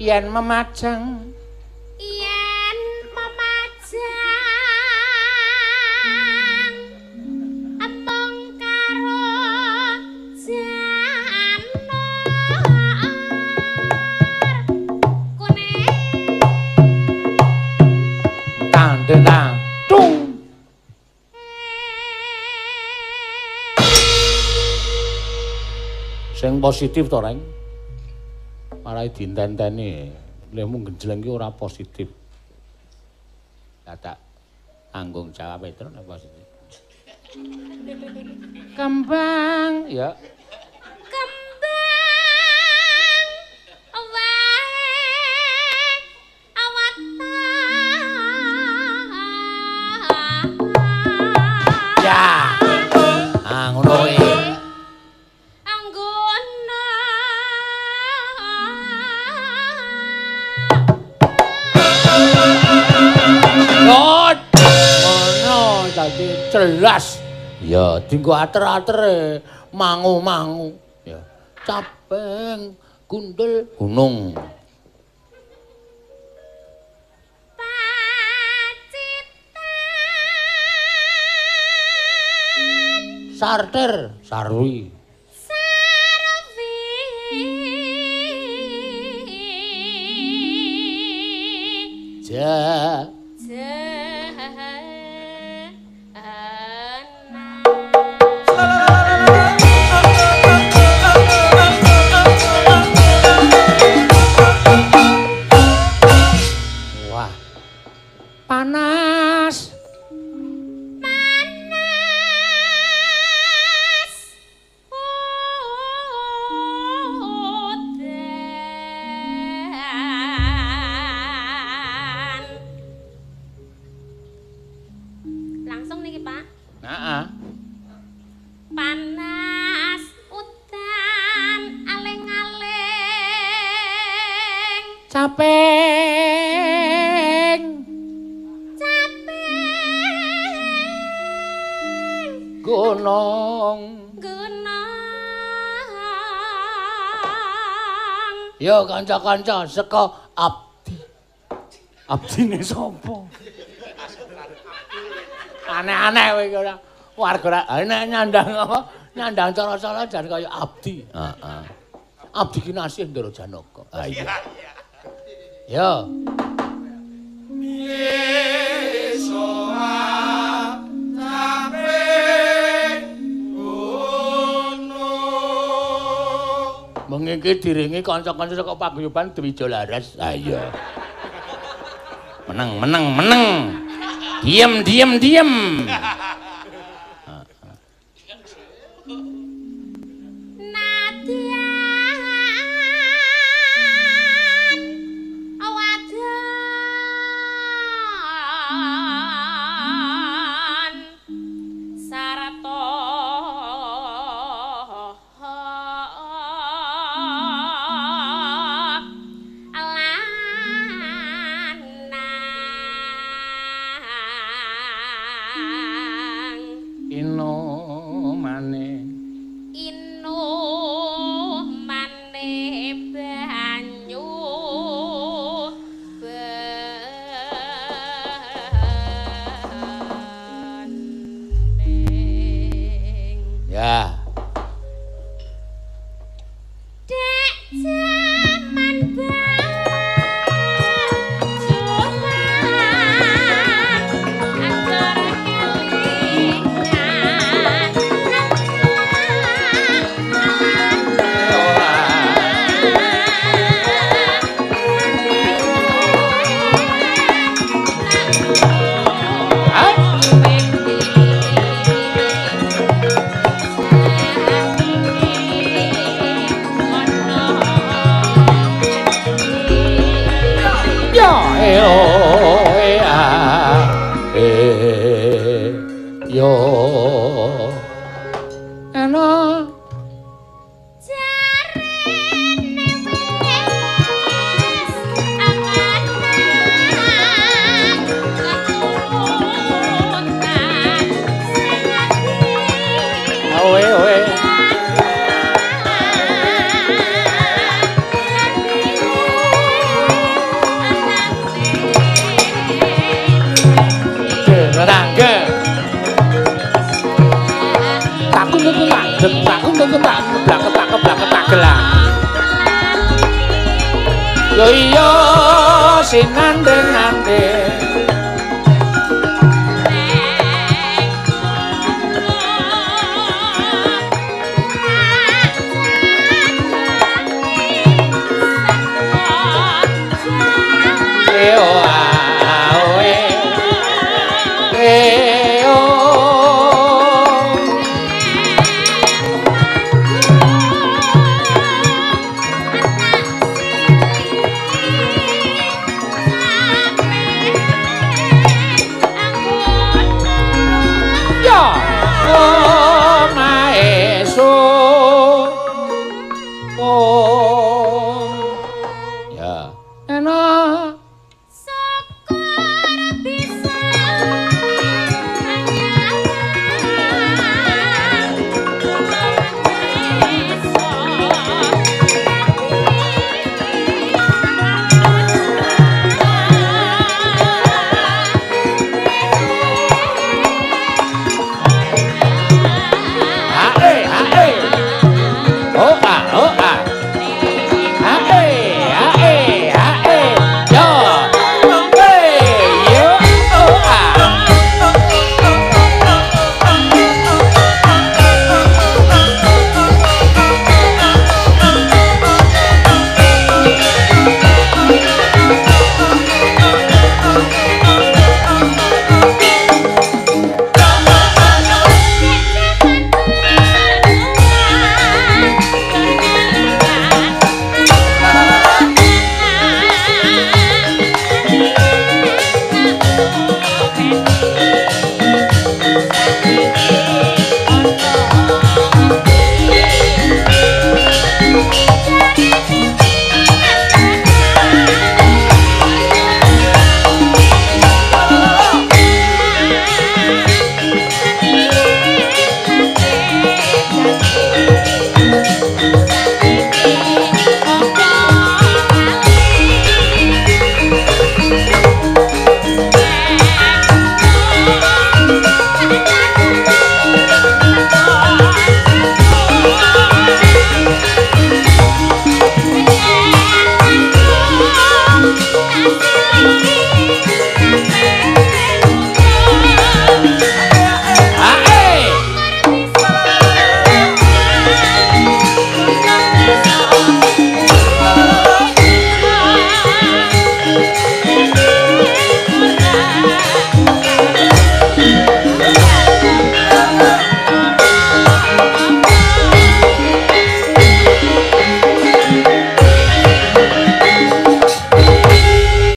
yen memajang among karo janur kuning tandenang tung sing positif to Reng marai dinten-teni lemu genjleng ki ora positif ya tak tanggung jawab itu nek positif kembang ya jelas ya dinggo ater-atere mangu-mangu ya capeng gundul gunung sarter sarwi ja panas langsung niki Pak. Heeh. Panas udan aling-aling capek gunung yo kanca-kanca saka abdine sapa aneh-aneh kowe iki ora warga nek nyandang apa nyandang cara-cara jan kaya abdi heeh abdi ki nasih Ndara Janaka ha iya yo mengiki diringi kanca-kanca saka paguyuban Dwija Laras. Ha iya. Meneng. Diem. detak untuk ketak keblak gelang. Yo iya sinandeng-andeng ya enak